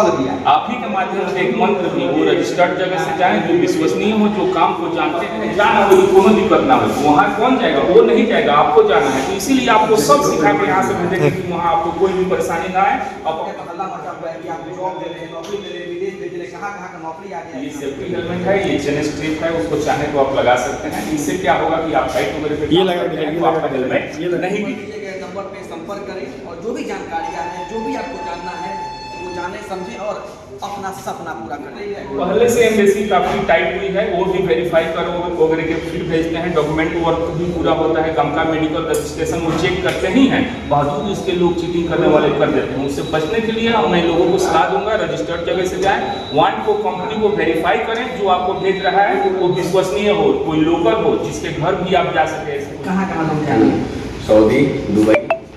आप ही के माध्यम से एक मंत्र भी वो रजिस्टर्ड जगह से जाए जो विश्वसनीय हो, जो काम को जानते हैं, जाना हो कोनो दिक्कत ना हो। वहाँ कौन जाएगा? वो नहीं जाएगा, आपको जाना है। तो इसीलिए आपको सब सिखा के यहाँ से भेजेंगे कि वहाँ आपको कोई भी परेशानी ना आए। अब ये सेफ्टी हेलमेट है, ये चेन स्ट्रिप है, उसको चाहे तो आप लगा सकते हैं। इससे क्या होगा कि आप साइड वगैरह पे ये लगा तो आपका हेलमेट नहीं नंबर पे संपर्क करें और जो भी जानकारियाँ हैं, जो भी आपको जानना है वो जाने समझें और अपना सपना पूरा करें। पहले से एम्बेसी काफी टाइट हुई है, वो भी वेरीफाई करो वगैरह के फिर भेजते हैं। डॉक्यूमेंट वर्क भी पूरा होता है, गम का मेडिकल रजिस्ट्रेशन वो चेक करते ही हैं, बावजूद इसके लोग चीटिंग करने वाले कर देते हैं। उससे बचने के लिए मैं लोगों को सलाह दूंगा, रजिस्टर्ड जगह से जाएं, वांट को कंपनी को वेरीफाई करें, जो आपको भेज रहा है वो विश्वसनीय हो, कोई लोकल हो, जिसके घर भी आप जा सके। कहाँ लोग जाना? Saudi, Dubai,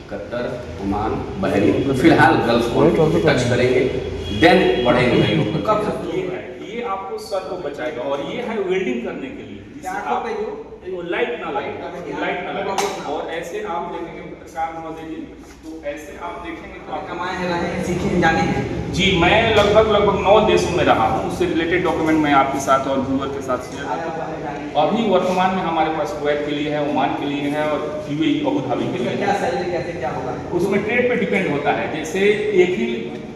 Qatar, Oman, Bahrain. फिलहाल गल्फ को टच करेंगे, देन बढ़ेंगे। ये आपको सर को बचाएगा और ये है वेल्डिंग करने के लिए, लाइट ना लगे। और ऐसे आप देखेंगे पत्रकार महोदय जी, तो ऐसे आप देखेंगे तो आप कमाए हैं, सीखे जाने हैं। जी, मैं लगभग 9 देशों में रहा हूँ। उससे रिलेटेड डॉक्यूमेंट मैं आपके साथ और व्यूअर के साथ शेयर करता हूँ। अभी वर्तमान में हमारे पास कुवैत के लिए है, ओमान के लिए है और यूएई अबू धाबी के लिए। क्या सैलरी कैसे क्या होगा? उसमें ट्रेड पे डिपेंड होता है। जैसे एक ही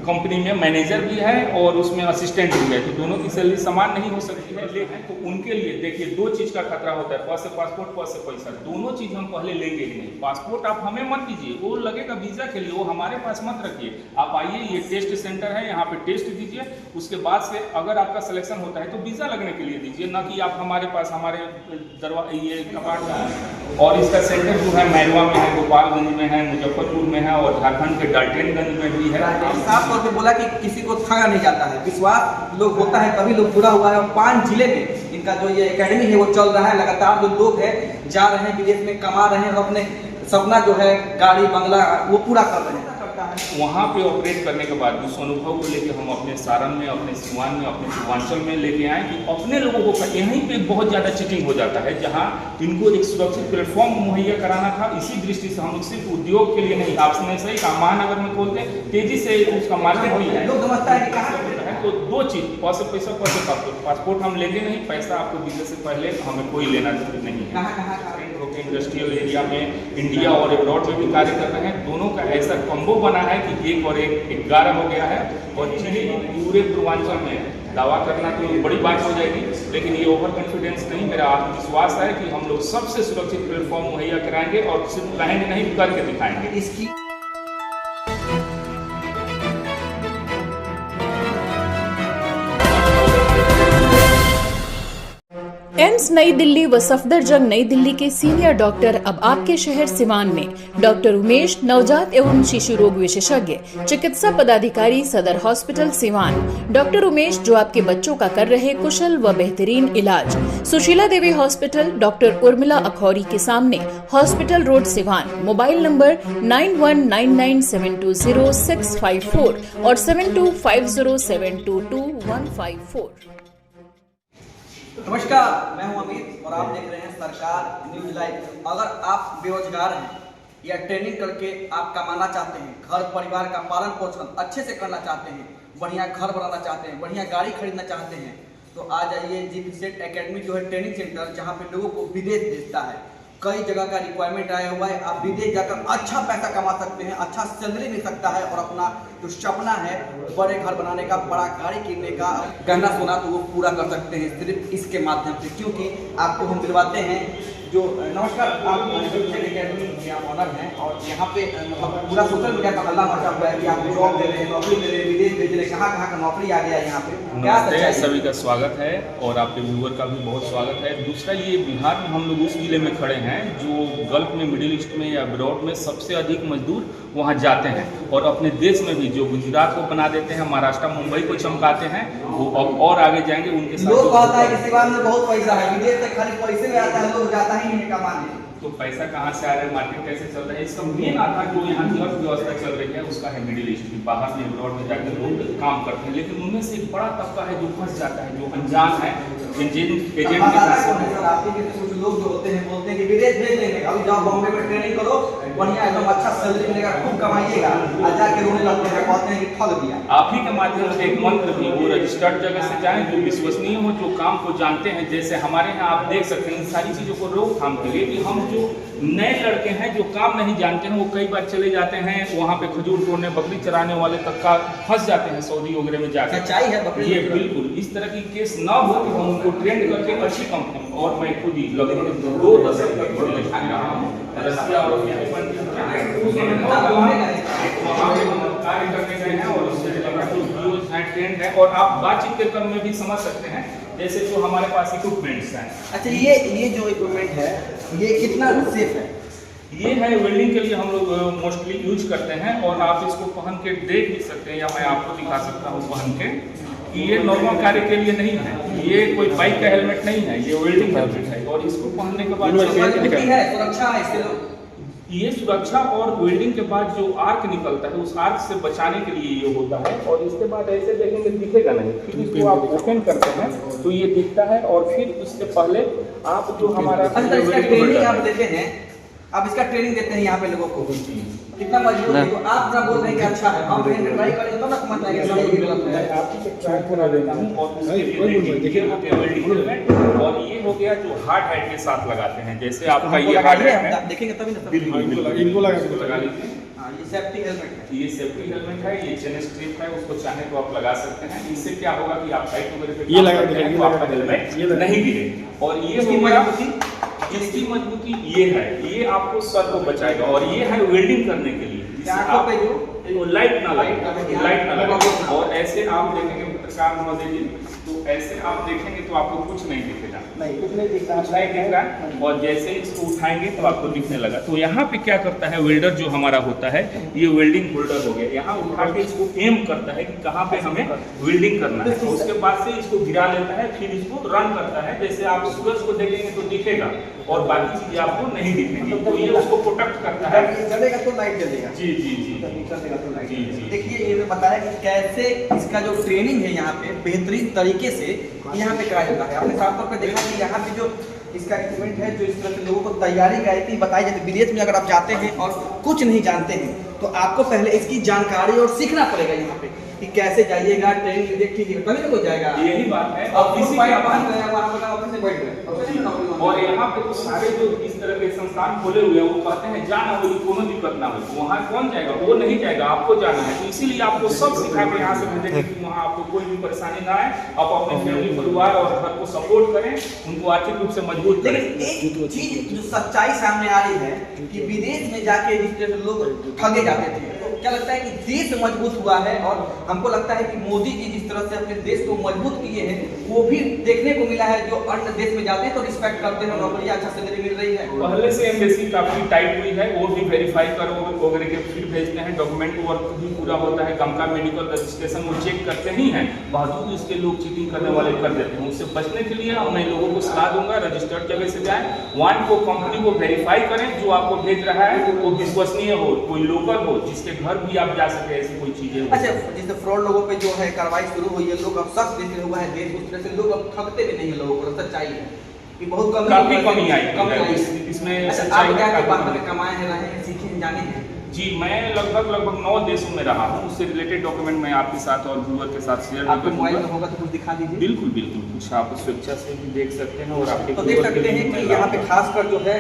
कंपनी में मैनेजर भी है और उसमें असिस्टेंट भी है, तो दोनों की सैलरी समान नहीं हो सकती है। लेकिन तो उनके लिए देखिए 2 चीज़ का खतरा होता है, फर्स्ट से पासपोर्ट, फर्स्ट से पैसा। दोनों चीज़ हम पहले लेंगे ही नहीं। पासपोर्ट आप हमें मत दीजिए, वो लगेगा वीज़ा के लिए, वो हमारे पास मत रखिए। आप आइए, ये टेस्ट सेंटर है, यहाँ पे टेस्ट दीजिए, उसके बाद से अगर आपका सिलेक्शन होता है तो वीज़ा लगने के लिए दीजिए, ना कि आप हमारे पास हमारे ये कपाट में। और इसका सेंटर जो है मैरवा में है, गोपालगंज में है, मुजफ्फरपुर में है और झारखंड के डाल्टनगंज में भी है। साफ तौर पे बोला कि किसी को ठगा नहीं जाता है, विश्वास लोग होता है तभी लोग जुड़ा हुआ है। और 5 जिले में इनका जो ये एकेडमी है वो चल रहा है। लगातार जो लोग हैं जा रहे हैं विदेश में, कमा रहे हैं और अपने सपना जो है गाड़ी बंगला वो पूरा कर रहे हैं। वहाँ पे ऑपरेट करने के बाद उस अनुभव को लेके हम अपने सारण में, अपने सिवान में, अपने पूर्वांचल में लेके आए कि अपने लोगों को यहीं पे बहुत ज़्यादा चीटिंग हो जाता है, जहाँ इनको एक सुरक्षित प्लेटफॉर्म मुहैया कराना था। इसी दृष्टि से हम सिर्फ उद्योग के लिए नहीं, आपने सही कहा, महानगर में खोलते तेजी से उसका मार्केट भी है। लोग समझता है कि कहाँ तो 2 चीज़, पैसा, पासपोर्ट हम लेंगे नहीं, पैसा आपको वीज़ा से पहले हमें कोई लेना नहीं है। इंडस्ट्रियल एरिया में इंडिया और एब्रॉड में भी कार्य कर रहे हैं। दोनों का ऐसा कॉम्बो बना है कि 1 और 1 11 हो गया है। और चीनी पूरे पूर्वांचल में दावा करना तो बड़ी बात हो जाएगी, लेकिन ये ओवर कॉन्फिडेंस नहीं, मेरा आत्मविश्वास है कि हम लोग सबसे सुरक्षित प्लेटफॉर्म मुहैया कराएंगे और सिर्फ कहेंगे नहीं, करके दिखाएंगे। इसकी एम्स नई दिल्ली व सफदरजंग नई दिल्ली के सीनियर डॉक्टर अब आपके शहर सिवान में। डॉक्टर उमेश, नवजात एवं शिशु रोग विशेषज्ञ, चिकित्सा पदाधिकारी, सदर हॉस्पिटल सिवान। डॉक्टर उमेश जो आपके बच्चों का कर रहे कुशल व बेहतरीन इलाज। सुशीला देवी हॉस्पिटल, डॉक्टर उर्मिला अखौरी के सामने, hospital road Siwan. Mobile number 9199720654 और 7250722154। नमस्कार, मैं हूं अमित और आप देख रहे हैं सरकार न्यूज लाइव। अगर आप बेरोजगार हैं या ट्रेनिंग करके आप कमाना चाहते हैं, घर परिवार का पालन पोषण अच्छे से करना चाहते हैं, बढ़िया घर बनाना चाहते हैं, बढ़िया गाड़ी खरीदना चाहते हैं, तो आ जाइए जीपीसेट एकेडमी जो है ट्रेनिंग सेंटर, जहां पे लोगों को विदेश भेजता है। कई जगह का रिक्वायरमेंट आया हुआ है, आप विदेश जाकर अच्छा पैसा कमा सकते हैं, अच्छा सैलरी मिल सकता है और अपना जो सपना है बड़े घर बनाने का, बड़ा गाड़ी किनने का, गहना सोना, तो वो पूरा कर सकते हैं सिर्फ इसके माध्यम से, क्योंकि आपको हम दिलवाते हैं जो। नमस्कार, आप एकेडमी के आप ऑनर हैं और यहाँ पे मतलब पूरा सोशल मीडिया का हल्ला मचा हुआ है कि आप जॉब दे रहे हैं, नौकरी दे रहे हैं, विदेश भेज रहे हैं, कहाँ का नौकरी आ गया यहाँ पे। क्या सभी का स्वागत है और आपके व्यूअर का भी बहुत स्वागत है। दूसरा, ये बिहार में हम लोग उस जिले में खड़े हैं जो गल्फ में, मिडिल ईस्ट में या अब्रॉड में सबसे अधिक मजदूर वहाँ जाते हैं और अपने देश में भी जो गुजरात को बना देते हैं, महाराष्ट्र, मुंबई को चमकाते हैं, वो अब और आगे जाएंगे। उनके साथ लोग कहता है कि सिवान में बहुत पैसा है, विदेश से खाली पैसे में आता है, लोग जाता ही नहीं कमाने। तो पैसा कहाँ से आ रहा है, मार्केट कैसे चल रहा है, इसका मेन आधार जो यहाँ की अर्थव्यवस्था चल रही है उसका है मिडिल ईस्ट की। बाहर में अब्रॉड में जाकर लोग काम करते हैं, लेकिन उनमें से एक बड़ा तबका है जो फंस जाता है, जो अनजान है, एजेंट के कुछ लोग जो होते हैं बोलते हैं कि विदेश भेज देंगे, अभी जाओ बॉम्बे में ट्रेनिंग करो, बढ़िया एकदम अच्छा सैलरी मिलेगा, खूब कमाइएगा और जाके रोने लगते हैं, कहते हैं कि ठग दिया। आप ही के माध्यम से एक मंत्र भी, वो रजिस्टर्ड जगह से जाएं जो विश्वसनीय हो, जो काम को जानते हैं। जैसे हमारे यहाँ आप देख सकते हैं इन सारी चीज़ों को रोकथाम के लिए कि हम जो नए लड़के हैं जो काम नहीं जानते हैं, वो कई बार चले जाते हैं वहाँ पे खजूर तोड़ने, बकरी चराने वाले तक का फंस जाते हैं सौदी वगैरह में जाकर। सच्चाई है बकरी। ये बिल्कुल इस तरह की केस ना हो कि हम उनको ट्रेंड करके अच्छी कंपनी, और मैं खुद ही लगभग 2 दशक तक रहा हूँ रसिया और कार्य करने गए हैं, और उससे ट्रेंड है। और आप बातचीत के क्रम में भी समझ सकते हैं, जैसे जो हमारे पास इक्विपमेंट्स हैं। अच्छा, ये जो इक्विपमेंट है ये कितना सेफ है? ये है वेल्डिंग के लिए हम लोग मोस्टली यूज करते हैं, और आप इसको पहन के देख भी सकते हैं, या मैं आपको दिखा सकता हूँ पहन के कि ये नॉर्मल कार्य के लिए नहीं है, ये कोई बाइक का हेलमेट नहीं है, ये वेल्डिंग हेलमेट है। और इसको पहनने के बाद सुरक्षा है इससे लोग, ये सुरक्षा और वेल्डिंग के बाद जो आर्क निकलता है उस आर्क से बचाने के लिए ये होता है। और इसके बाद ऐसे देखेंगे दिखेगा नहीं, फिर इसको आप ओपन करते हैं तो ये दिखता है। और फिर उससे पहले आप जो हमारा ट्रेनिंग आप देते हैं, आप इसका ट्रेनिंग देते हैं यहाँ पे लोगों को, कितना मजबूत है, तो आप ना बोल रहे हैं कि अच्छा है, हम ट्राई करें तो ना समझ आएगा कि ये गलत है। आपकी ट्राई करा देता हूँ। और उसके लिए देखिए हो गया वेल्डिंग हेलमेट, और ये हो गया जो हार्ड हेड के साथ लगाते हैं। जैसे आपका ये हार्ड हेड है, देखेंगे तभी ना, इनको लगा लीजिए। ये सेफ्टी हेलमेट है, ये सेफ्टी हेलमेट है, ये चेन स्ट्रिप है, उसको चाहे तो आप लगा सकते हैं। इससे क्या होगा कि आप साइड वगैरह पे ये लगा तो आपका हेलमेट नहीं गिरेगा। और ये हो गया इसकी मजबूती, ये है, ये आपको सर को बचाएगा। और ये है वेल्डिंग करने के लिए, आपको लाइट ना लगे। और ऐसे आप देखेंगे पत्रकार महोदय जी, तो ऐसे आप देखेंगे तो आपको कुछ नहीं दिखेगा, कुछ नहीं दिख रहा, नहीं दिख रहा है। और जैसे इसको उठाएंगे तो आपको दिखने लगा। तो यहाँ पे क्या करता है वेल्डर जो हमारा होता है, ये वेल्डिंग होल्डर हो गया, यहाँ उठा के इसको एम करता है कि कहाँ पे हमें वेल्डिंग करना है। तो उसके बाद से इसको गिरा लेता है, फिर इसको रन करता है। जैसे आप सूरज को देखेंगे तो दिखेगा, और बाकी चीजें आपको नहीं दिखेंगी। तो ये उसको प्रोटेक्ट करता है। चलेगा तो लाइट जलेगा। जी जी जी चलेगा तो लाइट। जी जी। देखिए ये बताया कि कैसे इसका जो ट्रेनिंग है यहाँ पे बेहतरीन तरीके से यहाँ पे कराया जाता है। आपने साफ तौर पे देखा कि यहाँ पे जो इसका इक्विपमेंट है, जो इस तरह से लोगों को तैयारी कराई बताई जाती है। विदेश में अगर आप जाते हैं और कुछ नहीं जानते हैं तो आपको पहले इसकी जानकारी और सीखना पड़ेगा यहाँ पे कि कैसे जाइएगा, ट्रेनिंग देख लीजिएगा तभी तो कोई जाएगा। यही बात है। और किसी के बाहर गया वहाँ पर ऑफिस में बैठ गए, और यहाँ पे तो सारे जो इस तरह के संस्थान खोले हुए हैं वो कहते हैं जाना हो, कोनो दिक्कत ना हो। वहाँ कौन जाएगा? वो नहीं जाएगा, आपको जाना है। तो इसीलिए आपको सब सिखा के यहाँ से भेजेंगे कि वहाँ आपको कोई भी परेशानी ना आए। आप अपने फैमिली, परिवार और घर को सपोर्ट करें, उनको आर्थिक रूप से मजबूत करें। लेकिन एक चीज जो सच्चाई सामने आ रही है कि विदेश में जाके जिस तरह से लोग ठगे जाते थे, तो क्या लगता है कि देश मजबूत हुआ है। और हमको लगता है कि मोदी जी जिस तरह से अपने देश को मजबूत किए हैं वो भी देखने को मिला है। जो अन्य देश में जाते हैं तो रिस्पेक्ट करते हैं, नौकरी अच्छा सैलरी मिल रही है। पहले से एम्बेसी काफी टाइट हुई है, वो भी वेरीफाई कर वगैरह के फिर भेजते हैं। डॉक्यूमेंट वर्क भी पूरा होता है, गम का मेडिकल रजिस्ट्रेशन वो चेक करते ही हैं। बावजूद इसके लोग चीटिंग करने वाले कर देते हैं। उससे बचने के लिए मैं लोगों को सलाह दूंगा, रजिस्टर्ड जगह से जाएं, वन को कंपनी को वेरीफाई करें, जो आपको भेज रहा है वो विश्वसनीय हो, कोई लोकल हो, जिसके घर भी आप जा सके, ऐसी कोई चीजें। अच्छा, जिससे फ्रॉड लोगों पे जो है कार्रवाई शुरू हुई है, लोग अब सख्त देते हुआ है देश, उस तरह से लोग अब ठगते भी नहीं है लोगों को। सच्चाई है कि बहुत काफी कमी आई इसमें। आप क्या बात में कमाए हैं, रहे हैं, सीखे हैं, जाने हैं? जी, मैं लगभग 9 देशों में रहा हूँ। उससे रिलेटेड डॉक्यूमेंट मैं आपके साथ और व्यूअर के साथ शेयर आपके मोबाइल में होगा तो कुछ दिखा दीजिए। बिल्कुल बिल्कुल, कुछ आप स्वेच्छा से भी देख सकते हैं। और आपके तो देख सकते हैं कि यहाँ पे खासकर जो है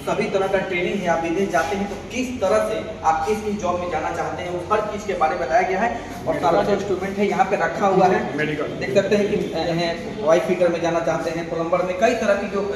सभी तरह का ट्रेनिंग है। आप विदेश जाते हैं तो किस तरह से आप किस जॉब में जाना चाहते हैं, वो हर चीज़ के बारे में बताया गया है। और सारा जो इंस्ट्रूमेंट है यहाँ पे रखा हुआ है, देख सकते हैं कि वाइफ फिटर में जाना चाहते हैं, प्लम्बर में, कई तरह की जो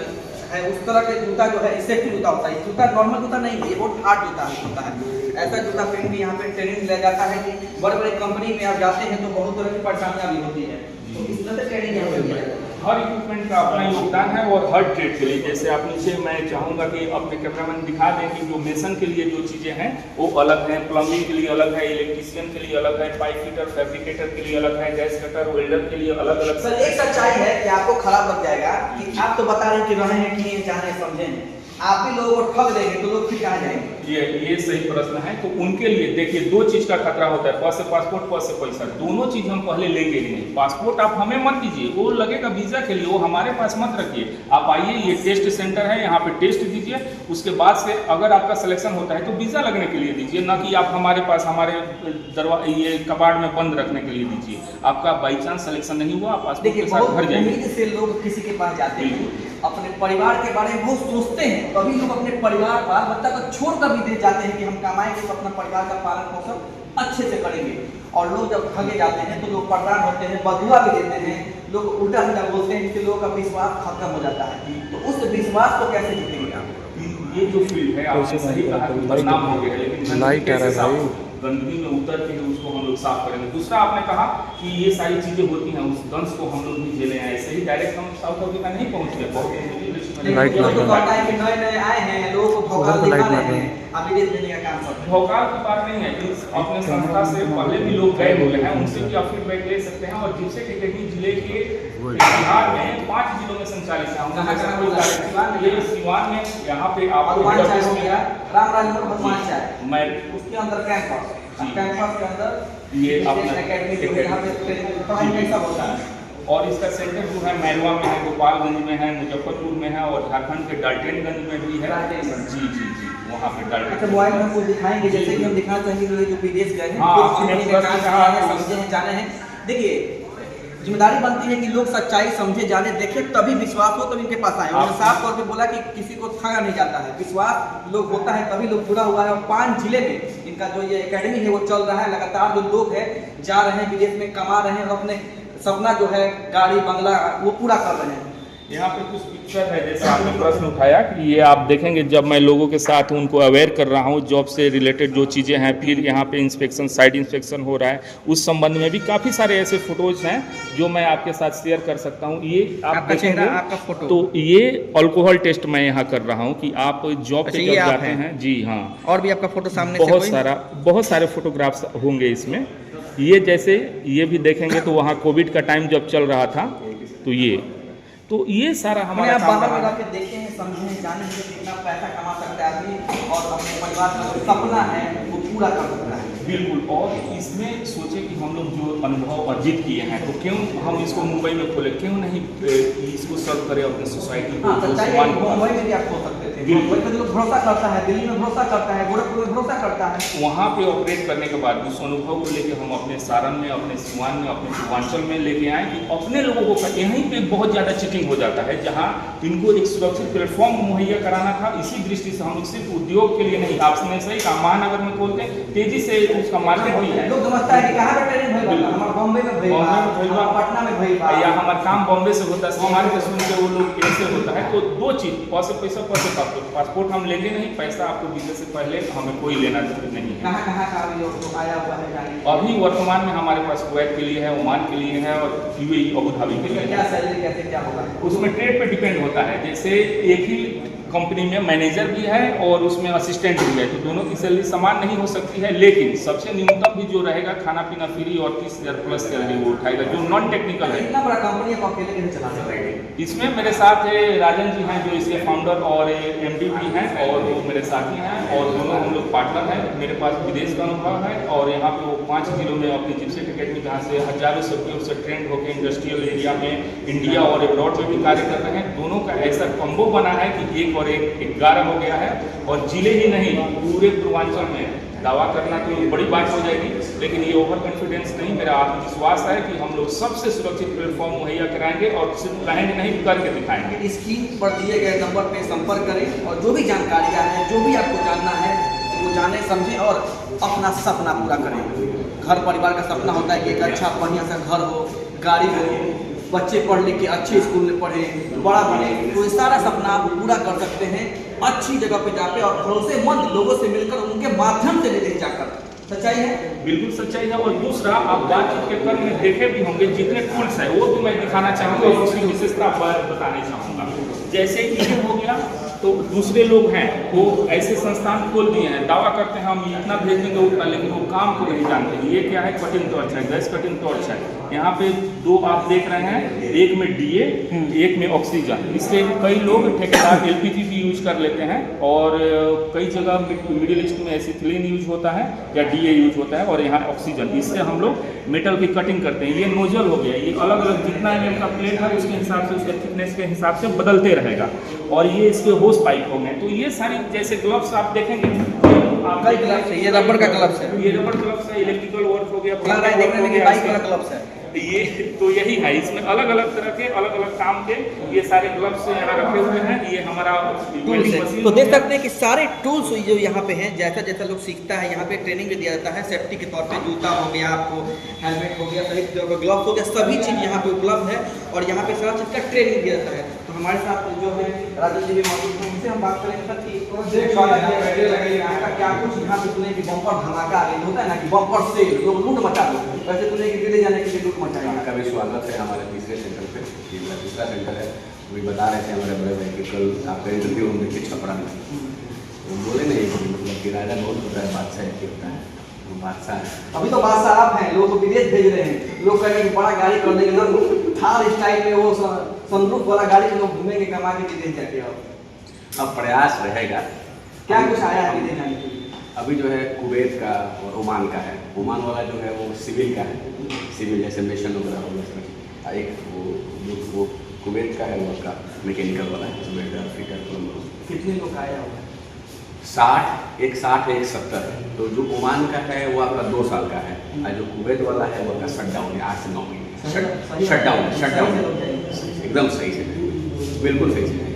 है उस तरह के जूता जो है सेफ्टी जूता होता है। जूता नॉर्मल जूता नहीं है, ये बहुत हार्ड जूता होता है। ऐसा जूता पहन के यहाँ पे ट्रेनिंग लिया जाता है कि बड़े बड़े कंपनी में आप जाते हैं तो बहुत तरह की परेशानियाँ भी होती है। तो इस तरह से ट्रेनिंग यहाँ पे दिया जाता है। हर इक्विपमेंट का अपना योगदान है, और हर ट्रेड के लिए। जैसे आप नीचे, मैं चाहूँगा कि अपने कैमरामैन दिखा दें कि जो मेसन के लिए जो चीज़ें हैं वो अलग हैं, प्लम्बिंग के लिए अलग है, इलेक्ट्रीशियन के लिए अलग है, पाइप फिटर फैब्रिकेटर के लिए अलग है, गैस कटर वेल्डर के लिए अलग अलग। सर एक सच्चाई है कि आपको खराब लग जाएगा कि आप तो बता रहे हैं कि रहे हैं कि नहीं जाने समझे हैं, आप भी लोगों को ठग देंगे तो लोग फिर कहाँ जाएंगे? ये सही प्रश्न है। तो उनके लिए देखिए दो चीज का खतरा होता है, से पासपोर्ट, से पैसा, दोनों चीज हम पहले लेंगे ही नहीं। पासपोर्ट आप हमें मत दीजिए, वो लगेगा वीजा के लिए, वो हमारे पास मत रखिए। आप आइए, ये टेस्ट सेंटर है, यहाँ पे टेस्ट दीजिए, उसके बाद से अगर आपका सिलेक्शन होता है तो वीजा लगने के लिए दीजिए, ना कि आप हमारे पास हमारे ये कबाड़ में बंद रखने के लिए दीजिए। आपका बाई चांस सिलेक्शन नहीं हुआ, आप पासपोर्ट के साथ घर जाइए। उम्मीद से लोग किसी के पास जाते हैं, अपने परिवार के बारे में बहुत सोचते हैं, कभी लोग अपने परिवार बाल बच्चा को छोड़ कर भी दे जाते हैं कि हम कमाएंगे तो अपना परिवार का पालन पोषण अच्छे से करेंगे। और लोग जब ठगे जाते हैं तो लोग परेशान होते हैं, बदुआ भी देते हैं, लोग उल्टा सीधा बोलते हैं कि लोगों का विश्वास खत्म हो जाता है। तो उस विश्वास को कैसे जीतेंगे आप? ये जो फील्ड है आपने सही कहा कि बदनाम हो गया है, लेकिन लाइट आ रहा है भाई, गंदगी में उतर के उसको हम लोग साफ करेंगे। दूसरा आपने कहा कि ये सारी चीजें होती हैं, उस दंश को हम लोग भी झेले हैं। ऐसे ही डायरेक्ट हम साउथ अफ्रीका नहीं पहुंच गए, बहुत लाइट लग रहा है। कि नए आए हैं, लोगों को भौकाल दिखा रहे हैं, अभी देने का काम करते हैं। भौकाल की बात नहीं है, अपने संस्था से पहले भी लोग गए हुए हैं, उनसे भी आप फीडबैक ले सकते हैं। और जिससे टिकटी जिले के बिहार में 5 जिलों में संचालित है, ये सिवान में, यहाँ पे आप मैं उसके अंदर कैंपस के अंदर ये पढ़ाई कैसा होता है? और इसका सेंटर जो है मैरवा में है, गोपालगंज में है, मुजफ्फरपुर में है, और झारखंड के डाल्टनगंज में भी है। जी, वहाँ पे डाल्टन। अच्छा, मोबाइल में आपको दिखाएंगे, जैसे कि हम दिखाना चाहेंगे जो विदेश गए हैं, समझे हैं, जाने हैं। देखिए, जिम्मेदारी बनती है कि लोग सच्चाई समझे, जाने, देखे, तभी विश्वास हो, तभी इनके पास आए। उन्होंने साफ तौर पे बोला कि किसी को ठगा नहीं जाता है, विश्वास लोग होता है तभी लोग पूरा हुआ है। और 5 जिले में इनका जो ये एकेडमी है वो चल रहा है लगातार। जो लोग हैं जा रहे हैं विदेश में, कमा रहे हैं और अपने सपना जो है गाड़ी बंगला वो पूरा कर रहे हैं। यहाँ पे कुछ पिक्चर है, जैसे आपने प्रश्न उठाया कि ये आप देखेंगे, जब मैं लोगों के साथ उनको अवेयर कर रहा हूँ जॉब से रिलेटेड जो चीज़ें हैं, फिर यहाँ पे इंस्पेक्शन, साइड इंस्पेक्शन हो रहा है, उस संबंध में भी काफ़ी सारे ऐसे फोटोज हैं जो मैं आपके साथ शेयर कर सकता हूँ। ये आप देखेंगे, आपका फोटो, तो ये अल्कोहल टेस्ट मैं यहाँ कर रहा हूँ कि आप जॉब पे जब जाते हैं। जी हाँ, और भी आपका फोटो सामने बहुत सारे फोटोग्राफ्स होंगे इसमें। ये जैसे ये भी देखेंगे तो वहाँ कोविड का टाइम जब चल रहा था, तो ये सारा हमारा काम बाहर में के देखे हैं, समझे हैं, जाने हैं कितना पैसा कमा सकता है आदमी और अपने परिवार का जो सपना है वो पूरा कर सकता है। बिल्कुल। और इसमें सोचे कि हम लोग जो अनुभव अर्जित किए हैं, तो क्यों हम इसको मुंबई में खोले, क्यों नहीं इसको सर्व करें अपने सोसाइटी को। मुंबई में भी आप खोल सकते थे, मुंबई में लोग भरोसा करता है, दिल्ली में भरोसा करता है, गोरखपुर में भरोसा करता है। वहाँ पे ऑपरेट करने के बाद उस अनुभव को लेके हम अपने सारण में, अपने सिवान में, अपने पूर्वांचल में लेके आए कि अपने लोगों को यहीं पे बहुत ज़्यादा चीटिंग हो जाता है, जहाँ इनको एक सुरक्षित प्लेटफॉर्म मुहैया कराना था। इसी दृष्टि से हम लोग सिर्फ उद्योग के लिए नहीं, आपने सही कहा, महानगर में खोलते हैं, तेजी से उसका मार्केट भी है। लोग समझता है कि कहाँ पे ट्रेनिंग भइल बा, हमार बॉम्बे में भइल बा, पटना में भइल बा, या हमारा काम बॉम्बे से होता है, हमारे को सुन के वो लोग ऐसे होता है। तो दो चीज, पैसा, पासपोर्ट हम लेंगे नहीं, पैसा आपको वीजा से पहले हमें कोई लेना नहीं है। कहाँ का लोग आया हुआ है? अभी वर्तमान में हमारे पास कुवैत के लिए है, ओमान के लिए है, और यूएई अबू धाबी के लिए। क्या सैलरी कैसे क्या होगा? उसमें ट्रेड पे डिपेंड होता है। जैसे एक ही कंपनी में मैनेजर भी है और उसमें असिस्टेंट भी है, तो दोनों की सैलरी समान नहीं हो सकती है, लेकिन सबसे न्यूनतम भी जो रहेगा खाना पीना फ्री और 30,000 प्लस सैलरी वो उठाएगा, जो नॉन टेक्निकल है। इतना बड़ा कंपनी आप अकेले कैसे चला सकते हैं? इसमें मेरे साथ राजन जी हैं जो इसके फाउंडर और एमडी भी हैं, और वो मेरे साथी हैं, और दोनों हम लोग पार्टनर हैं। मेरे पास विदेश का अनुभव है, और यहाँ पे वो 5 जिलों में अपनी जिप्सी अकेडमी, जहाँ से हजारों सब्जियों से ट्रेंड होकर इंडस्ट्रियल एरिया में, इंडिया और एब्रॉड में भी कार्य कर रहे हैं। दोनों का ऐसा कॉम्बो बना है कि 1 और 1 11 हो गया है, और जिले ही नहीं पूरे पूर्वांचल में दावा करना तो बड़ी बात हो जाएगी, लेकिन ये ओवर कॉन्फिडेंस नहीं, मेरा आत्मविश्वास है कि हम लोग सबसे सुरक्षित प्लेटफॉर्म मुहैया कराएंगे, और सिर्फ कहेंगे नहीं, करके दिखाएंगे। स्क्रीन पर दिए गए नंबर पे संपर्क करें, और जो भी जानकारियाँ हैं, जो भी आपको जानना है, वो जाने, समझें और अपना सपना पूरा करें। घर परिवार का सपना होता है कि एक अच्छा बढ़िया सा घर हो, गाड़ी हो, बच्चे पढ़ लिख के अच्छे स्कूल में पढ़े, बड़ा बने, तो ये सारा सपना आप पूरा कर सकते हैं अच्छी जगह पे जाके, और भरोसेमंद लोगों से मिलकर, उनके माध्यम से विदेश जाकर। सच्चाई है, बिल्कुल सच्चाई है। और दूसरा, आप बातचीत के क्रम में देखे भी होंगे जितने टूल्स है वो भी मैं दिखाना चाहूँगा और उसकी विशेषता बताना चाहूँगा। जैसे ये हो गया तो दूसरे लोग हैं वो ऐसे संस्थान खोल दिए हैं, दावा करते हैं हम इतना भेज देंगे उतना, लेकिन वो काम को नहीं जानते। ये क्या है, कटिंग टॉर्च है, गैस कटिंग टॉर्च है। यहाँ पे दो आप देख रहे हैं, एक में डीए एक में ऑक्सीजन। इससे कई लोग ठेकेदार एलपीजी भी यूज कर लेते हैं और कई जगह मिडिल ईस्ट में एसिथिलीन यूज होता है या डीए यूज होता है और यहाँ ऑक्सीजन। इससे हम लोग मेटल की कटिंग करते हैं। ये नोजल हो गया, ये अलग अलग जितना mm का प्लेट है उसके हिसाब से, उसके थिकनेस के हिसाब से बदलते रहेगा। और ये इसके होस पाइप हो गए। तो ये सारी जैसे ग्लव्स आप देखेंगे, कई ग्लव्स है, ये रबर का ग्लव्स है, ये रबर ग्लव्स है, इलेक्ट्रिकल वर्क हो गया, लग रहा है देखने में कि बाइक वाला ग्लव्स है। ये तो यही है, इसमें अलग अलग तरह के अलग अलग काम के ये सारे ग्लव्स यहाँ रखे हुए हैं। ये हमारा वेल्डिंग मशीन। तो देख सकते हैं कि सारे टूल्स जो यहाँ पे हैं, जैसा जैसा लोग सीखता है यहाँ पे ट्रेनिंग भी दिया जाता है सेफ्टी के तौर पे। जूता हो गया, आपको हेलमेट हो गया, सही ग्लव्स हो गया, सभी चीज़ यहाँ पे उपलब्ध है और यहाँ पे सारा चीज़ का ट्रेनिंग दिया जाता है। तो हमारे साथ जो है राजू जी भी मौजूद हैं, उनसे हम बात करेंगे सर कि यहाँ का क्या कुछ यहाँ पे सुने कि बम्पर धमाका होता है ना कि बम्पर से लोग लूट मचा दो, वैसे सुने कि दिल्ली जाने के लिए लूट मचाएगा। आपका भी स्वागत है हमारे तीसरे सेंटर पे। ये मेरा तीसरा सेंटर है। अभी बता रहे थे हमारे बड़े भाई कि कल आपका इंटरव्यू हम देखे छपरा में, तो बोले नहीं मतलब किराया बहुत होता है, बादशाह एक होता है, वो बादशाह है। अभी तो बादशाह आप हैं, लोग तो विदेश भेज रहे हैं, लोग कह रहे हैं कि बड़ा गाड़ी कर देंगे ना, थार स्टाइल में वो सनरूफ वाला गाड़ी में लोग घूमेंगे कमा के विदेश जाके। अब प्रयास रहेगा। क्या कुछ आया है विदेश जाने के लिए? अभी जो है कुवैत का और ओमान का है। ओमान वाला जो है वो सिविल का है, सिविल जैसे मिशन वगैरह हो गया। एक वो कुवैत का है, वो आपका मैकेनिकल वाला है, वेल्डर फिटर प्लम्बर। कितने लोग आया होगा? 60 एक 70 है। तो जो ओमान का है वो आपका 2 साल का है और जो कुवैत वाला है वो आपका शटडाउन है, 8 से 9 महीने। शटडाउन एकदम सही से, बिल्कुल सही से।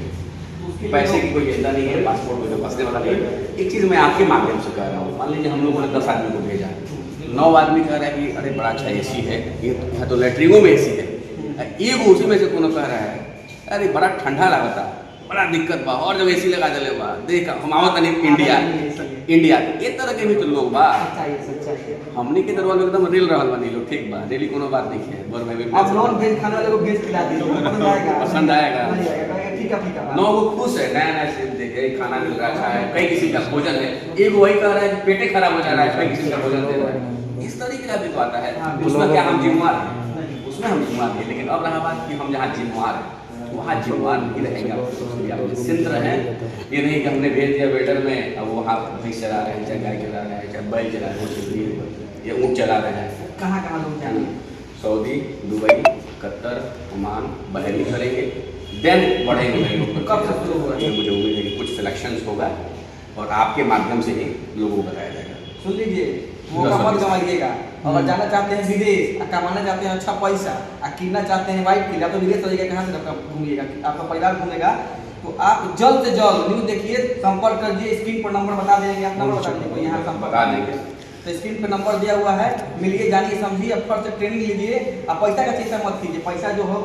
पैसे की कोई चिंता नहीं है, पासपोर्ट कोई फंसने वाला नहीं है। एक चीज़ मैं आपके माध्यम से कह रहा हूँ, मान लीजिए हम लोगों ने 10 आदमी को भेजा, 9 आदमी कह रहा है कि अरे बड़ा अच्छा एसी है, ये तो लेटरिंगों में एसी है। एक उसी में से कोनो कह रहा है अरे बड़ा ठंडा लगता, बड़ा दिक्कत बा, और जब एसी लगा दिले बा, देख हम आवत नहीं इंडिया ये तरह के भी तो लोग बा। हमने के दरबार में एकदम रेल रहल बनी लोग, ठीक बा, रेली कोनो बात नहीं है। बोल भाई आप नॉन वेज खाने वाले को वेज खिला दीजिए, पसंद आएगा। ठीक है। लोगों को खुश है, नया चीज देखे, खाना मिल रहा अच्छा है, कई किसी का भोजन है। एक वही कह रहा है कि पेटे खराब हो जा रहा है, कई किसी का भोजन दे रहा है। इस तरीके का भी तो आता है। उसमें क्या हम जिम्मेवार हैं? उसमें हम जिम्मेवार हैं, लेकिन अब रहा बात कि हम जहाँ जिम्मेवार हैं वहाँ जिम्मेवार नहीं रहेंगे। आप निश्चिंत रहें। ये नहीं कि हमने भेज दिया वेटर में, अब वो हाथ भैंस चला रहे हैं, चाहे गाय चला रहे हैं, चाहे बैल चला रहे हैं, या ऊँट चला रहे हैं। कहाँ लोग जाएंगे? Saudi, Dubai, Qatar, Oman, Bahrain करेंगे, देन बढ़ेंगे। कब से शुरू होगा? मुझे उम्मीद है कि कुछ सिलेक्शंस होगा और आपके माध्यम से ही लोगों को बताया जाएगा। सुन लीजिए, मौका मत गंवाइएगा। अगर जाना चाहते हैं विदेश, कमाना चाहते हैं अच्छा पैसा, कीनना चाहते हैं वाइफ के लिए, तो विदेश चलिएगा, कहाँ से घूमिएगा, आपका परिवार घूमेगा। तो आप जल्द से जल्द न्यूज़ देखिए, संपर्क करिए। स्क्रीन पर नंबर बता देंगे, आप नंबर बता दीजिए, यहाँ संपर्क बता देंगे। तो स्क्रीन पे नंबर दिया हुआ है, मिलिए, जानिए, समझिए, अफर से ट्रेनिंग लीजिए। आप पैसा का चिंता मत कीजिए, पैसा जो हो,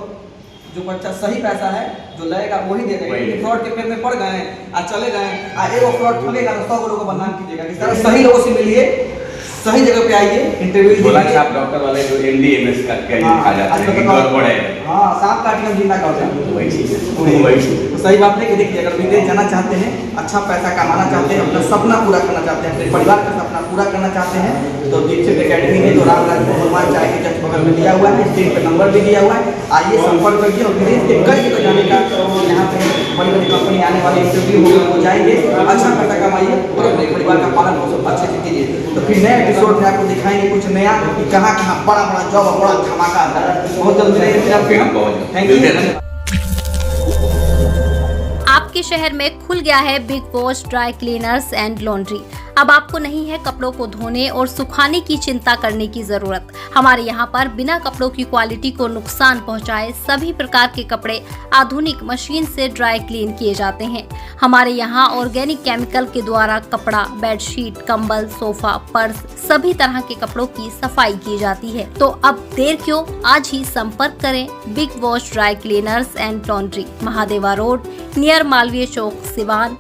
जो बच्चा सही पैसा है जो लगेगा वही दे देगा। फ्रॉड के पेड़ में पड़ गए और चले गए, आज वो फ्रॉड ठगेगा तो 100 लोगों को बदनाम कीजिएगा। इस तरह सही लोगों से मिलिए, सही जगह पे आइए, इंटरव्यू बोला कि आप डॉक्टर वाले जो MD/MS का कैरियर खा जाते हैं, गड़बड़ है। हाँ, सांप काट के हम जिंदा करते हैं, वही चीज़ है। तो सही बात नहीं कि देखिए, अगर विदेश जाना चाहते हैं, अच्छा पैसा कमाना चाहते हैं, अपना सपना पूरा करना चाहते हैं, अपने परिवार का सपना पूरा करना चाहते हैं, तो दीक्षित एकेडमी है जो रामराज हनुमान चाय के जस्ट बगल में दिया हुआ है, स्क्रीन पर नंबर भी दिया हुआ है। आइए, संपर्क करिए और विदेश के कई जगह जाने का यहाँ पे बड़ी बड़ी कंपनी आने वाली इंटरव्यू होगा, वो जाएंगे, अच्छा पैसा कमाइए और अपने परिवार का पालन पोषण अच्छे से कीजिए। तो फिर नए एपिसोड में आपको दिखाएंगे कुछ नया कि कहाँ बड़ा बड़ा जॉब और बड़ा धमाका आता है। बहुत जल्द मिलेंगे। Thank you. आपके शहर में खुल गया है big wash dry cleaners and laundry. अब आपको नहीं है कपड़ों को धोने और सुखाने की चिंता करने की जरूरत। हमारे यहाँ पर बिना कपड़ों की क्वालिटी को नुकसान पहुँचाए सभी प्रकार के कपड़े आधुनिक मशीन से ड्राई क्लीन किए जाते हैं। हमारे यहाँ ऑर्गेनिक केमिकल के द्वारा कपड़ा, बेडशीट, कंबल, सोफा, पर्स सभी तरह के कपड़ों की सफाई की जाती है। तो अब देर क्यों, आज ही संपर्क करें big wash dry cleaners and laundry, Mahadeva road, near Malviya Chowk, Siwan,